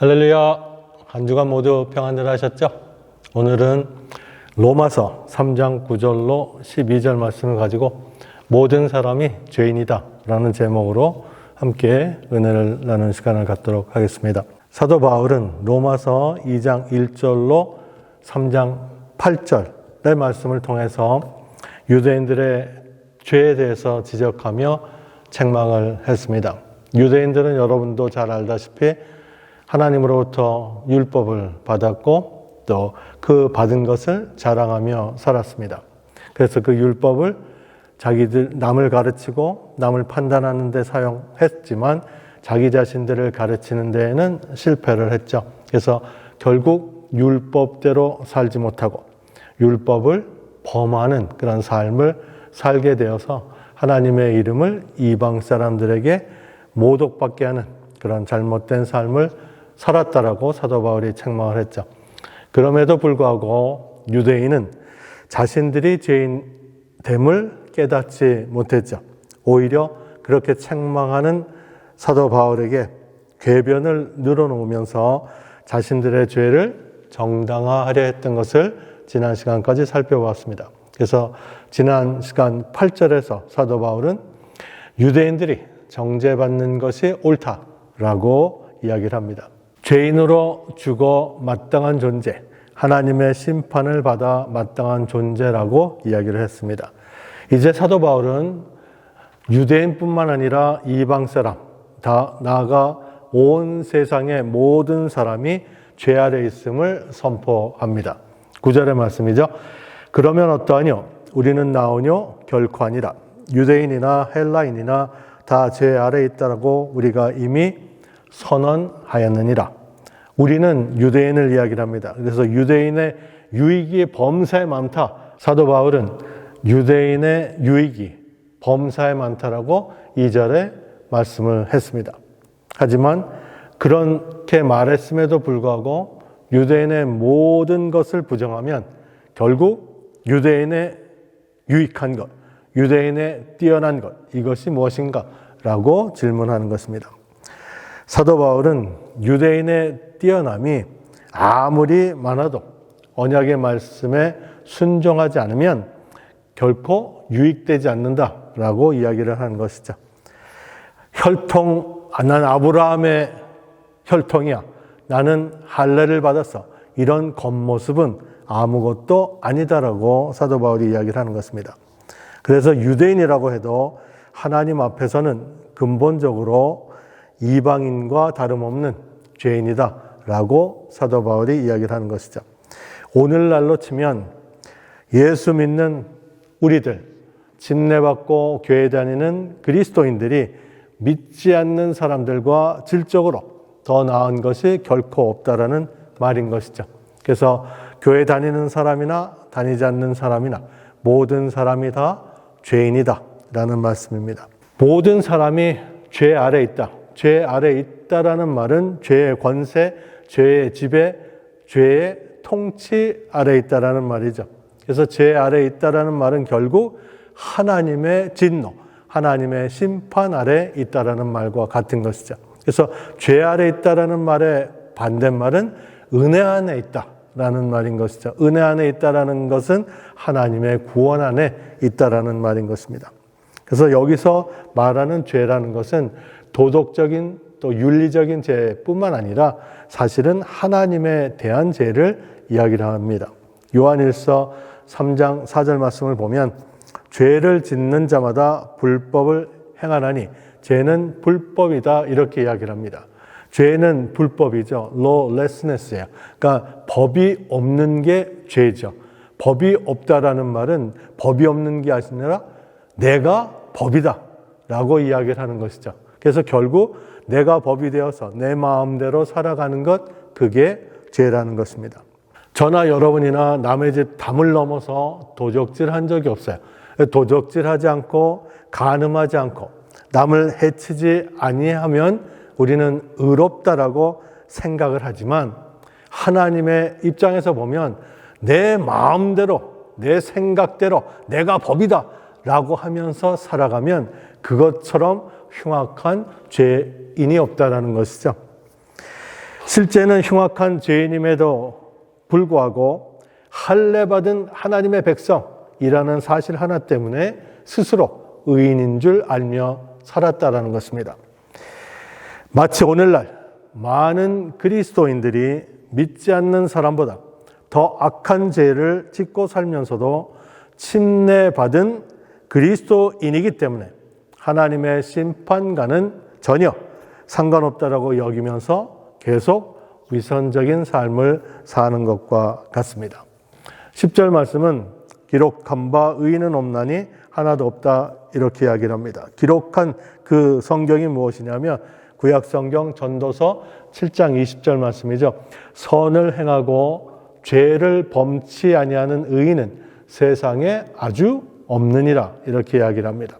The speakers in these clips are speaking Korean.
할렐루야. 한 주간 모두 평안들 하셨죠? 오늘은 로마서 3장 9절로 12절 말씀을 가지고 모든 사람이 죄인이다 라는 제목으로 함께 은혜를 나누는 시간을 갖도록 하겠습니다. 사도 바울은 로마서 2장 1절로 3장 8절의 말씀을 통해서 유대인들의 죄에 대해서 지적하며 책망을 했습니다. 유대인들은 여러분도 잘 알다시피 하나님으로부터 율법을 받았고 또 그 받은 것을 자랑하며 살았습니다. 그래서 그 율법을 자기들 남을 가르치고 남을 판단하는 데 사용했지만 자기 자신들을 가르치는 데에는 실패를 했죠. 그래서 결국 율법대로 살지 못하고 율법을 범하는 그런 삶을 살게 되어서 하나님의 이름을 이방 사람들에게 모독받게 하는 그런 잘못된 삶을 살았다라고 사도 바울이 책망을 했죠. 그럼에도 불구하고 유대인은 자신들이 죄인됨을 깨닫지 못했죠. 오히려 그렇게 책망하는 사도 바울에게 궤변을 늘어놓으면서 자신들의 죄를 정당화하려 했던 것을 지난 시간까지 살펴보았습니다. 그래서 지난 시간 8절에서 사도 바울은 유대인들이 정죄받는 것이 옳다라고 이야기를 합니다. 죄인으로 죽어 마땅한 존재, 하나님의 심판을 받아 마땅한 존재라고 이야기를 했습니다. 이제 사도 바울은 유대인뿐만 아니라 이방 사람, 다 나아가 온 세상의 모든 사람이 죄 아래 있음을 선포합니다. 9절의 말씀이죠. 그러면 어떠하뇨? 우리는 나오뇨? 결코 아니라. 유대인이나 헬라인이나 다 죄 아래 있다라고 우리가 이미 선언하였느니라. 우리는 유대인을 이야기를 합니다. 그래서 유대인의 유익이 범사에 많다. 사도 바울은 유대인의 유익이 범사에 많다라고 2절에 말씀을 했습니다. 하지만 그렇게 말했음에도 불구하고 유대인의 모든 것을 부정하면 결국 유대인의 유익한 것, 유대인의 뛰어난 것, 이것이 무엇인가? 라고 질문하는 것입니다. 사도 바울은 유대인의 뛰어남이 아무리 많아도 언약의 말씀에 순종하지 않으면 결코 유익되지 않는다라고 이야기를 하는 것이죠. 혈통, 난 아브라함의 혈통이야. 나는 할례를 받았어. 이런 겉모습은 아무것도 아니다라고 사도 바울이 이야기를 하는 것입니다. 그래서 유대인이라고 해도 하나님 앞에서는 근본적으로 이방인과 다름없는 죄인이다라고 사도 바울이 이야기를 하는 것이죠. 오늘날로 치면 예수 믿는 우리들, 침례받고 교회 다니는 그리스도인들이 믿지 않는 사람들과 질적으로 더 나은 것이 결코 없다라는 말인 것이죠. 그래서 교회 다니는 사람이나 다니지 않는 사람이나 모든 사람이 다 죄인이다라는 말씀입니다. 모든 사람이 죄 아래 있다. 죄 아래 있다라는 말은 죄의 권세, 죄의 지배, 죄의 통치 아래 있다라는 말이죠. 그래서 죄 아래 있다라는 말은 결국 하나님의 진노, 하나님의 심판 아래 있다라는 말과 같은 것이죠. 그래서 죄 아래 있다라는 말의 반대말은 은혜 안에 있다라는 말인 것이죠. 은혜 안에 있다라는 것은 하나님의 구원 안에 있다라는 말인 것입니다. 그래서 여기서 말하는 죄라는 것은 도덕적인 또 윤리적인 죄뿐만 아니라 사실은 하나님에 대한 죄를 이야기를 합니다. 요한일서 3장 4절 말씀을 보면 죄를 짓는 자마다 불법을 행하나니 죄는 불법이다 이렇게 이야기를 합니다. 죄는 불법이죠. lawlessness예요. 그러니까 법이 없는 게 죄죠. 법이 없다라는 말은 법이 없는 게 아니라 내가 법이다 라고 이야기를 하는 것이죠. 그래서 결국 내가 법이 되어서 내 마음대로 살아가는 것, 그게 죄라는 것입니다. 저나 여러분이나 남의 집 담을 넘어서 도적질한 적이 없어요. 도적질하지 않고 간음하지 않고 남을 해치지 아니하면 우리는 의롭다라고 생각을 하지만 하나님의 입장에서 보면 내 마음대로 내 생각대로 내가 법이다 라고 하면서 살아가면 그것처럼 흉악한 죄인이 없다라는 것이죠. 실제는 흉악한 죄인임에도 불구하고 할례받은 하나님의 백성이라는 사실 하나 때문에 스스로 의인인 줄 알며 살았다라는 것입니다. 마치 오늘날 많은 그리스도인들이 믿지 않는 사람보다 더 악한 죄를 짓고 살면서도 침례받은 그리스도인이기 때문에 하나님의 심판과는 전혀 상관없다라고 여기면서 계속 위선적인 삶을 사는 것과 같습니다. 10절 말씀은 기록한 바 의인은 없나니 하나도 없다 이렇게 이야기를 합니다. 기록한 그 성경이 무엇이냐면 구약성경 전도서 7장 20절 말씀이죠. 선을 행하고 죄를 범치 아니하는 의인은 세상에 아주 없느니라 이렇게 이야기를 합니다.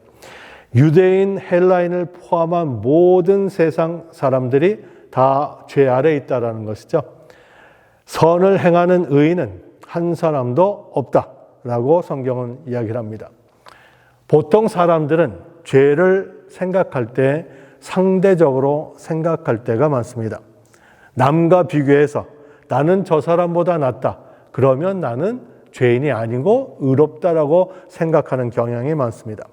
유대인, 헬라인을 포함한 모든 세상 사람들이 다 죄 아래에 있다라는 것이죠. 선을 행하는 의인은 한 사람도 없다라고 성경은 이야기를 합니다. 보통 사람들은 죄를 생각할 때 상대적으로 생각할 때가 많습니다. 남과 비교해서 나는 저 사람보다 낫다. 그러면 나는 죄인이 아니고 의롭다라고 생각하는 경향이 많습니다.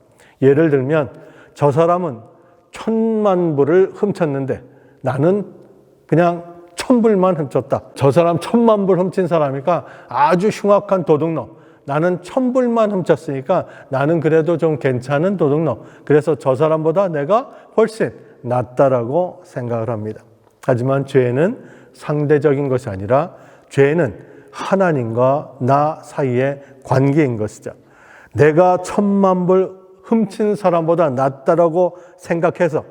예를 들면 저 사람은 1,000만 불을 훔쳤는데 나는 그냥 1,000불만 훔쳤다. 저 사람 1,000만 불 훔친 사람이니까 아주 흉악한 도둑놈. 나는 1,000불만 훔쳤으니까 나는 그래도 좀 괜찮은 도둑놈. 그래서 저 사람보다 내가 훨씬 낫다라고 생각을 합니다. 하지만 죄는 상대적인 것이 아니라 죄는 하나님과 나 사이의 관계인 것이죠. 내가 1,000만 불 훔친 사람보다 낫다라고 생각해서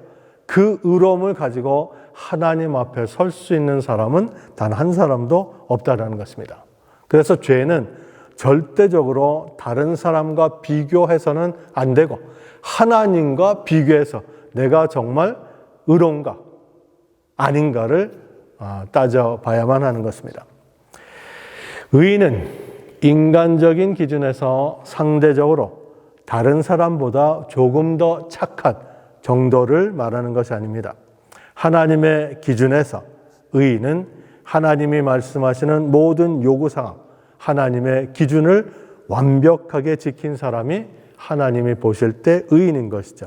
그 의로움을 가지고 하나님 앞에 설 수 있는 사람은 단 한 사람도 없다라는 것입니다. 그래서 죄는 절대적으로 다른 사람과 비교해서는 안 되고 하나님과 비교해서 내가 정말 의로운가 아닌가를 따져봐야만 하는 것입니다. 의인은 인간적인 기준에서 상대적으로 다른 사람보다 조금 더 착한 정도를 말하는 것이 아닙니다. 하나님의 기준에서 의인은 하나님이 말씀하시는 모든 요구사항, 하나님의 기준을 완벽하게 지킨 사람이 하나님이 보실 때 의인인 것이죠.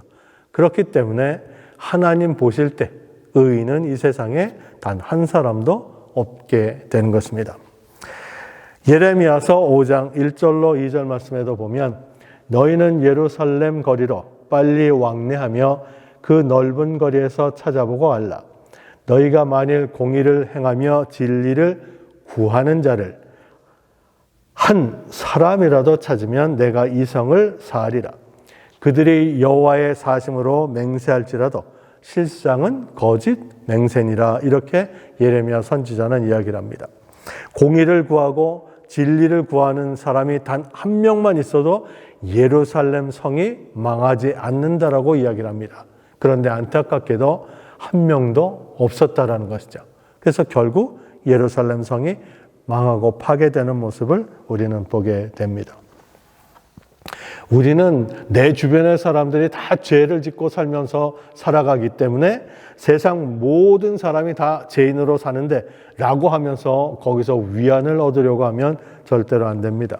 그렇기 때문에 하나님 보실 때 의인은 이 세상에 단 한 사람도 없게 되는 것입니다. 예레미야서 5장 1절로 2절 말씀에도 보면 너희는 예루살렘 거리로 빨리 왕래하며 그 넓은 거리에서 찾아보고 알라. 너희가 만일 공의를 행하며 진리를 구하는 자를 한 사람이라도 찾으면 내가 이 성을 사하리라. 그들이 여호와의 사심으로 맹세할지라도 실상은 거짓 맹세니라. 이렇게 예레미야 선지자는 이야기를 합니다. 공의를 구하고 진리를 구하는 사람이 단 한 명만 있어도 예루살렘 성이 망하지 않는다라고 이야기를 합니다. 그런데 안타깝게도 한 명도 없었다라는 것이죠. 그래서 결국 예루살렘 성이 망하고 파괴되는 모습을 우리는 보게 됩니다. 우리는 내 주변의 사람들이 다 죄를 짓고 살면서 살아가기 때문에 세상 모든 사람이 다 죄인으로 사는데 라고 하면서 거기서 위안을 얻으려고 하면 절대로 안 됩니다.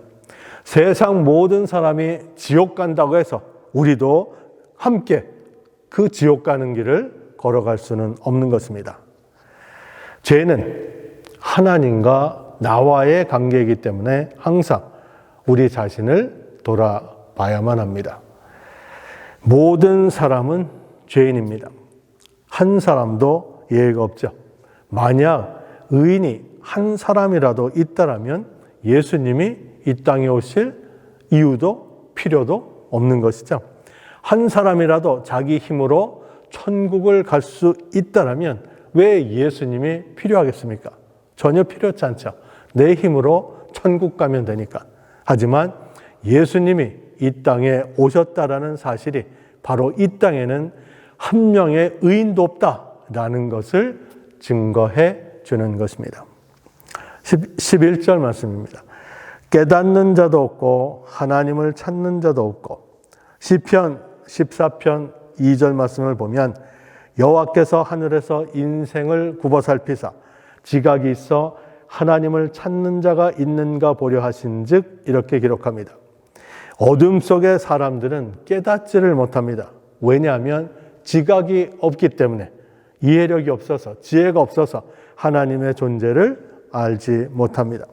세상 모든 사람이 지옥 간다고 해서 우리도 함께 그 지옥 가는 길을 걸어갈 수는 없는 것입니다. 죄는 하나님과 나와의 관계이기 때문에 항상 우리 자신을 돌아봐야만 합니다. 모든 사람은 죄인입니다. 한 사람도 예외가 없죠. 만약 의인이 한 사람이라도 있다라면 예수님이 이 땅에 오실 이유도 필요도 없는 것이죠. 한 사람이라도 자기 힘으로 천국을 갈 수 있다라면 왜 예수님이 필요하겠습니까? 전혀 필요치 않죠. 내 힘으로 천국 가면 되니까. 하지만 예수님이 이 땅에 오셨다라는 사실이 바로 이 땅에는 한 명의 의인도 없다라는 것을 증거해 주는 것입니다. 11절 말씀입니다. 깨닫는 자도 없고 하나님을 찾는 자도 없고. 시편 14편 2절 말씀을 보면 여호와께서 하늘에서 인생을 굽어 살피사 지각이 있어 하나님을 찾는 자가 있는가 보려 하신즉 이렇게 기록합니다. 어둠 속의 사람들은 깨닫지를 못합니다. 왜냐하면 지각이 없기 때문에, 이해력이 없어서, 지혜가 없어서 하나님의 존재를 알지 못합니다.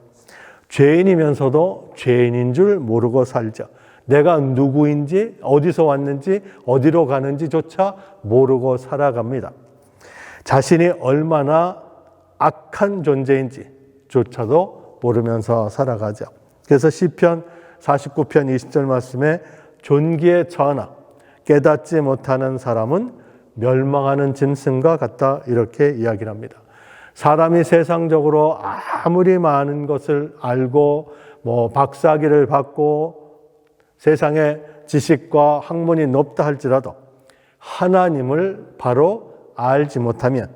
죄인이면서도 죄인인 줄 모르고 살죠. 내가 누구인지, 어디서 왔는지, 어디로 가는지조차 모르고 살아갑니다. 자신이 얼마나 악한 존재인지조차도 모르면서 살아가죠. 그래서 시편 49편 20절 말씀에 존귀에 처하나 깨닫지 못하는 사람은 멸망하는 짐승과 같다, 이렇게 이야기를 합니다. 사람이 세상적으로 아무리 많은 것을 알고 박사학위를 받고 세상의 지식과 학문이 높다 할지라도 하나님을 바로 알지 못하면,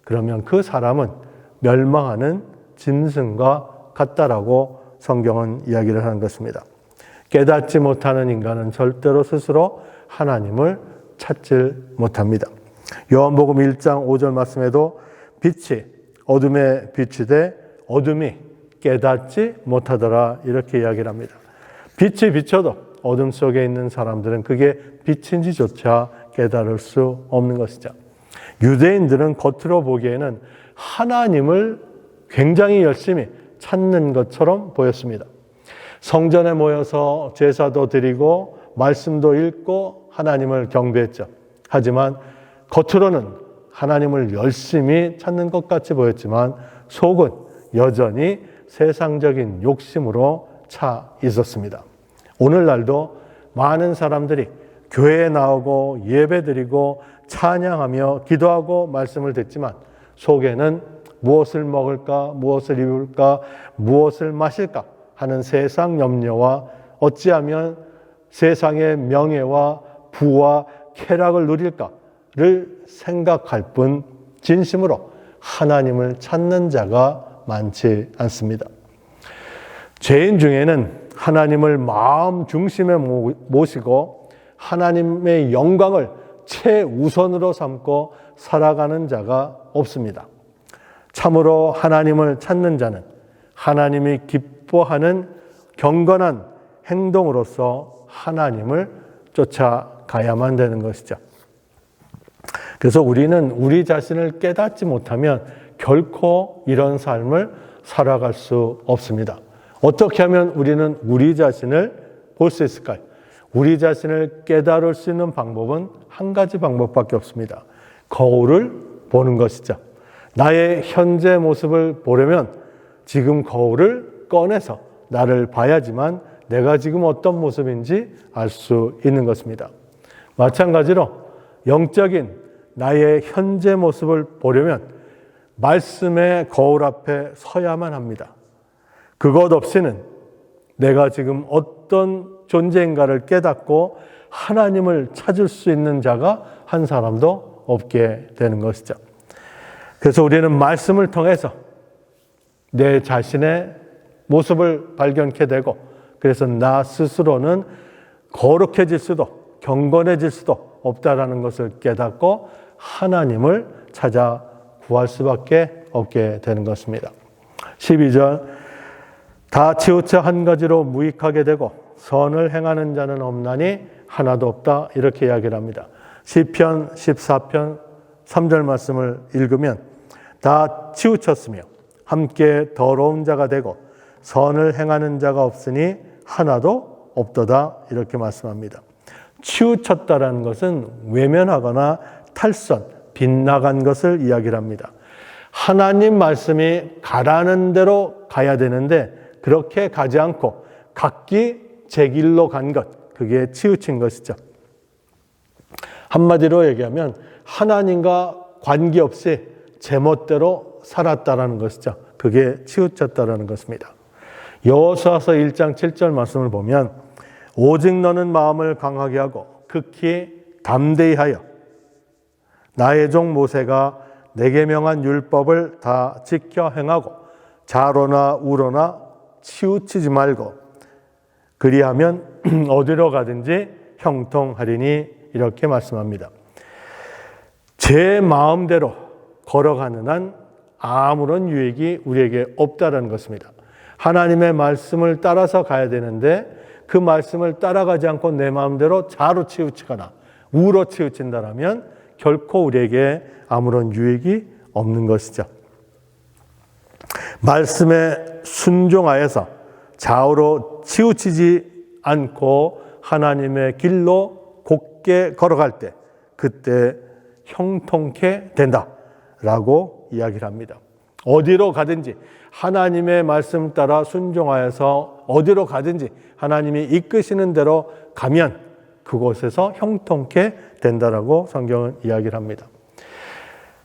그러면 그 사람은 멸망하는 짐승과 같다라고 성경은 이야기를 하는 것입니다. 깨닫지 못하는 인간은 절대로 스스로 하나님을 찾질 못합니다. 요한복음 1장 5절 말씀에도 빛이 어둠에 비추되 어둠이 깨닫지 못하더라, 이렇게 이야기를 합니다. 빛이 비춰도 어둠 속에 있는 사람들은 그게 빛인지조차 깨달을 수 없는 것이죠. 유대인들은 겉으로 보기에는 하나님을 굉장히 열심히 찾는 것처럼 보였습니다. 성전에 모여서 제사도 드리고 말씀도 읽고 하나님을 경배했죠. 하지만 겉으로는 하나님을 열심히 찾는 것 같이 보였지만 속은 여전히 세상적인 욕심으로 차 있었습니다. 오늘날도 많은 사람들이 교회에 나오고 예배드리고 찬양하며 기도하고 말씀을 듣지만 속에는 무엇을 먹을까, 무엇을 입을까, 무엇을 마실까 하는 세상 염려와 어찌하면 세상의 명예와 부와 쾌락을 누릴까를 생각할 뿐 진심으로 하나님을 찾는 자가 많지 않습니다. 죄인 중에는 하나님을 마음 중심에 모시고 하나님의 영광을 최우선으로 삼고 살아가는 자가 없습니다. 참으로 하나님을 찾는 자는 하나님이 기뻐하는 경건한 행동으로서 하나님을 쫓아가야만 되는 것이죠. 그래서 우리는 우리 자신을 깨닫지 못하면 결코 이런 삶을 살아갈 수 없습니다. 어떻게 하면 우리는 우리 자신을 볼 수 있을까요? 우리 자신을 깨달을 수 있는 방법은 한 가지 방법밖에 없습니다. 거울을 보는 것이죠. 나의 현재 모습을 보려면 지금 거울을 꺼내서 나를 봐야지만 내가 지금 어떤 모습인지 알 수 있는 것입니다. 마찬가지로 영적인 나의 현재 모습을 보려면 말씀의 거울 앞에 서야만 합니다. 그것 없이는 내가 지금 어떤 존재인가를 깨닫고 하나님을 찾을 수 있는 자가 한 사람도 없게 되는 것이죠. 그래서 우리는 말씀을 통해서 내 자신의 모습을 발견케 되고, 그래서 나 스스로는 거룩해질 수도 경건해질 수도 없다라는 것을 깨닫고 하나님을 찾아 구할 수밖에 없게 되는 것입니다. 12절, 다 치우쳐 한 가지로 무익하게 되고 선을 행하는 자는 없나니 하나도 없다, 이렇게 이야기를 합니다. 시편 14편 3절 말씀을 읽으면 다 치우쳤으며 함께 더러운 자가 되고 선을 행하는 자가 없으니 하나도 없도다, 이렇게 말씀합니다. 치우쳤다라는 것은 외면하거나 탈선, 빗나간 것을 이야기를 합니다. 하나님 말씀이 가라는 대로 가야 되는데 그렇게 가지 않고 각기 제 길로 간 것, 그게 치우친 것이죠. 한마디로 얘기하면 하나님과 관계없이 제멋대로 살았다라는 것이죠. 그게 치우쳤다라는 것입니다. 여호수아서 1장 7절 말씀을 보면 오직 너는 마음을 강하게 하고 극히 담대히 하여 나의 종 모세가 내게 명한 율법을 다 지켜 행하고 좌로나 우로나 치우치지 말고 그리하면 어디로 가든지 형통하리니, 이렇게 말씀합니다. 제 마음대로 걸어가는 한 아무런 유익이 우리에게 없다라는 것입니다. 하나님의 말씀을 따라서 가야 되는데 그 말씀을 따라가지 않고 내 마음대로 좌로 치우치거나 우로 치우친다라면 결코 우리에게 아무런 유익이 없는 것이죠. 말씀에 순종하여서 좌우로 치우치지 않고 하나님의 길로 곧게 걸어갈 때 그때 형통케 된다라고 이야기를 합니다. 어디로 가든지 하나님의 말씀 따라 순종하여서 어디로 가든지 하나님이 이끄시는 대로 가면 그곳에서 형통케 된다라고 성경은 이야기를 합니다.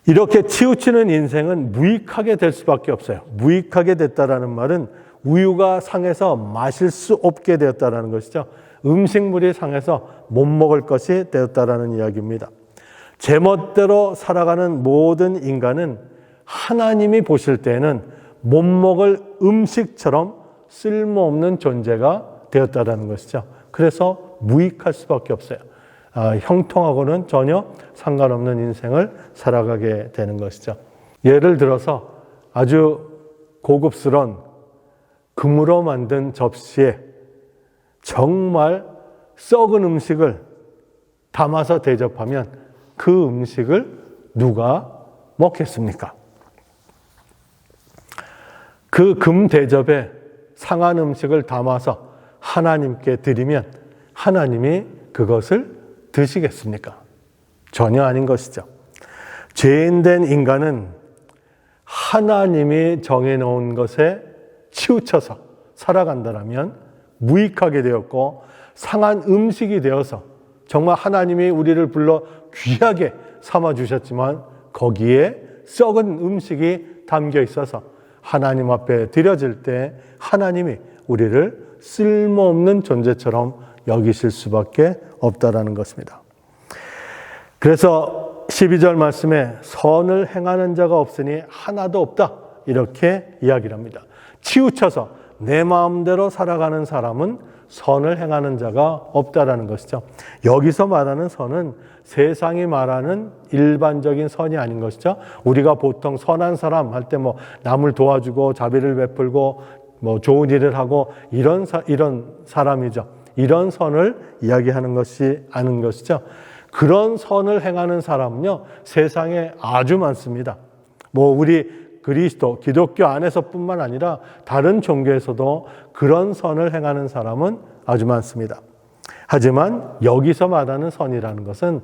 이렇게 치우치는 인생은 무익하게 될 수밖에 없어요. 무익하게 됐다라는 말은 우유가 상해서 마실 수 없게 되었다라는 것이죠. 음식물이 상해서 못 먹을 것이 되었다라는 이야기입니다. 제멋대로 살아가는 모든 인간은 하나님이 보실 때에는 못 먹을 음식처럼 쓸모없는 존재가 되었다라는 것이죠. 그래서 무익할 수밖에 없어요. 형통하고는 전혀 상관없는 인생을 살아가게 되는 것이죠. 예를 들어서 아주 고급스러운 금으로 만든 접시에 정말 썩은 음식을 담아서 대접하면 그 음식을 누가 먹겠습니까? 그 금 대접에 상한 음식을 담아서 하나님께 드리면 하나님이 그것을 드시겠습니까? 전혀 아닌 것이죠. 죄인된 인간은 하나님이 정해놓은 것에 치우쳐서 살아간다면 무익하게 되었고 상한 음식이 되어서 정말 하나님이 우리를 불러 귀하게 삼아주셨지만 거기에 썩은 음식이 담겨 있어서 하나님 앞에 드려질 때 하나님이 우리를 쓸모없는 존재처럼 여기실 수밖에 없다라는 것입니다. 그래서 12절 말씀에 선을 행하는 자가 없으니 하나도 없다 이렇게 이야기를 합니다. 치우쳐서 내 마음대로 살아가는 사람은 선을 행하는 자가 없다라는 것이죠. 여기서 말하는 선은 세상이 말하는 일반적인 선이 아닌 것이죠. 우리가 보통 선한 사람 할 때 뭐 남을 도와주고 자비를 베풀고 뭐 좋은 일을 하고 이런 사람이죠. 이런 선을 이야기하는 것이 아닌 것이죠. 그런 선을 행하는 사람은요, 세상에 아주 많습니다. 뭐 우리 그리스도, 기독교 안에서뿐만 아니라 다른 종교에서도 그런 선을 행하는 사람은 아주 많습니다. 하지만 여기서 말하는 선이라는 것은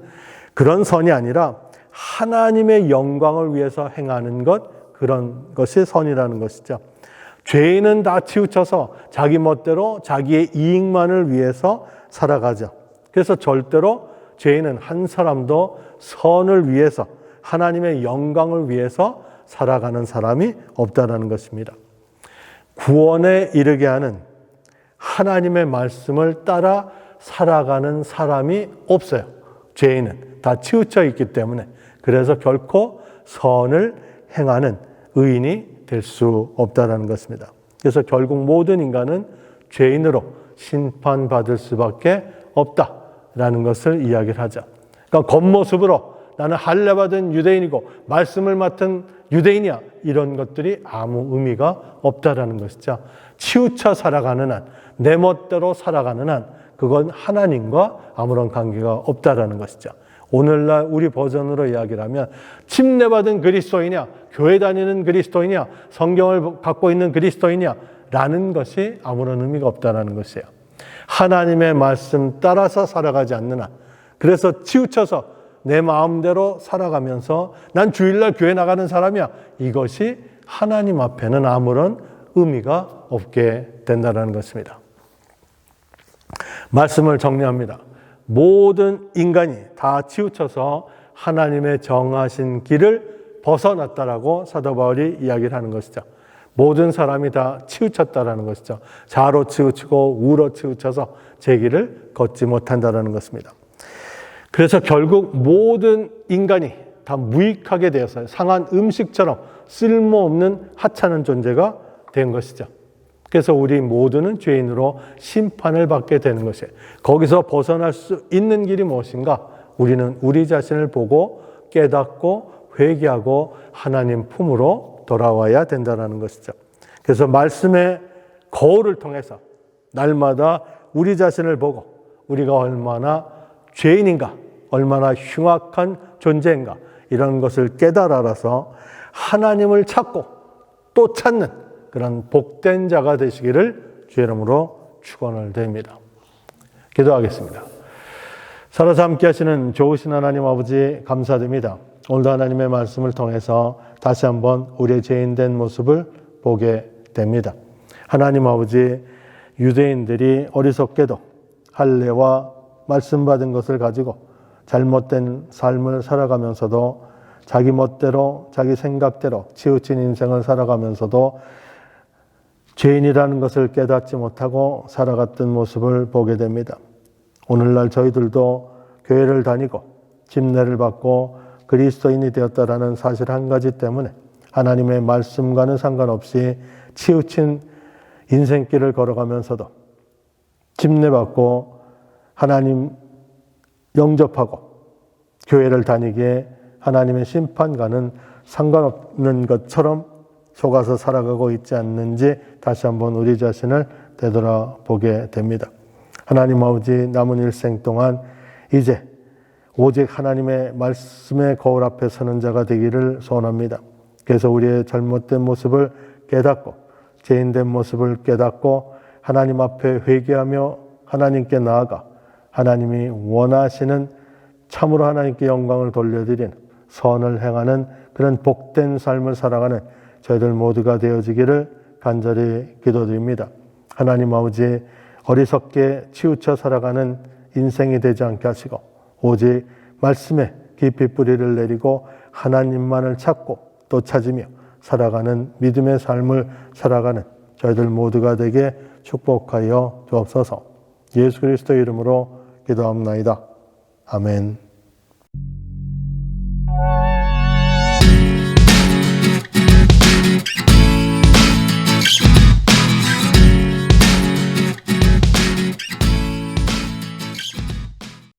그런 선이 아니라 하나님의 영광을 위해서 행하는 것, 그런 것이 선이라는 것이죠. 죄인은 다 치우쳐서 자기 멋대로 자기의 이익만을 위해서 살아가죠. 그래서 절대로 죄인은 한 사람도 선을 위해서 하나님의 영광을 위해서 살아가는 사람이 없다는 것입니다. 구원에 이르게 하는 하나님의 말씀을 따라 살아가는 사람이 없어요. 죄인은 다 치우쳐 있기 때문에. 그래서 결코 선을 행하는 의인이 될 수 없다는 것입니다. 그래서 결국 모든 인간은 죄인으로 심판받을 수밖에 없다라는 것을 이야기를 하죠. 그러니까 겉모습으로 나는 할례 받은 유대인이고 말씀을 맡은 유대인이야, 이런 것들이 아무 의미가 없다라는 것이죠. 치우쳐 살아가는 한, 내 멋대로 살아가는 한 그건 하나님과 아무런 관계가 없다라는 것이죠. 오늘날 우리 버전으로 이야기를 하면 침례받은 그리스도이냐, 교회 다니는 그리스도이냐, 성경을 갖고 있는 그리스도이냐 라는 것이 아무런 의미가 없다는 것이에요. 하나님의 말씀 따라서 살아가지 않는 한, 그래서 치우쳐서 내 마음대로 살아가면서 난 주일날 교회 나가는 사람이야, 이것이 하나님 앞에는 아무런 의미가 없게 된다는 것입니다. 말씀을 정리합니다. 모든 인간이 다 치우쳐서 하나님의 정하신 길을 벗어났다라고 사도 바울이 이야기를 하는 것이죠. 모든 사람이 다 치우쳤다라는 것이죠. 좌로 치우치고 우로 치우쳐서 제 길을 걷지 못한다라는 것입니다. 그래서 결국 모든 인간이 다 무익하게 되었어요. 상한 음식처럼 쓸모없는 하찮은 존재가 된 것이죠. 그래서 우리 모두는 죄인으로 심판을 받게 되는 것이에요. 거기서 벗어날 수 있는 길이 무엇인가? 우리는 우리 자신을 보고 깨닫고 회개하고 하나님 품으로 돌아와야 된다는 것이죠. 그래서 말씀의 거울을 통해서 날마다 우리 자신을 보고 우리가 얼마나 죄인인가, 얼마나 흉악한 존재인가 이런 것을 깨달아서 하나님을 찾고 또 찾는 그런 복된 자가 되시기를 주의 이름으로 축원을 드립니다. 기도하겠습니다. 살아서 함께 하시는 좋으신 하나님 아버지 감사드립니다. 오늘도 하나님의 말씀을 통해서 다시 한번 우리의 죄인된 모습을 보게 됩니다. 하나님 아버지, 유대인들이 어리석게도 할례와 말씀 받은 것을 가지고 잘못된 삶을 살아가면서도 자기 멋대로 자기 생각대로 치우친 인생을 살아가면서도 죄인이라는 것을 깨닫지 못하고 살아갔던 모습을 보게 됩니다. 오늘날 저희들도 교회를 다니고 집례를 받고 그리스도인이 되었다라는 사실 한 가지 때문에 하나님의 말씀과는 상관없이 치우친 인생길을 걸어가면서도 집례받고 하나님 영접하고 교회를 다니기에 하나님의 심판과는 상관없는 것처럼 속아서 살아가고 있지 않는지 다시 한번 우리 자신을 되돌아보게 됩니다. 하나님 아버지, 남은 일생 동안 이제 오직 하나님의 말씀의 거울 앞에 서는 자가 되기를 소원합니다. 그래서 우리의 잘못된 모습을 깨닫고 죄인된 모습을 깨닫고 하나님 앞에 회개하며 하나님께 나아가 하나님이 원하시는 참으로 하나님께 영광을 돌려드리는 선을 행하는 그런 복된 삶을 살아가는 저희들 모두가 되어지기를 간절히 기도드립니다. 하나님 아버지, 어리석게 치우쳐 살아가는 인생이 되지 않게 하시고 오직 말씀에 깊이 뿌리를 내리고 하나님만을 찾고 또 찾으며 살아가는 믿음의 삶을 살아가는 저희들 모두가 되게 축복하여 주옵소서. 예수 그리스도의 이름으로 기도합나이다. 아멘.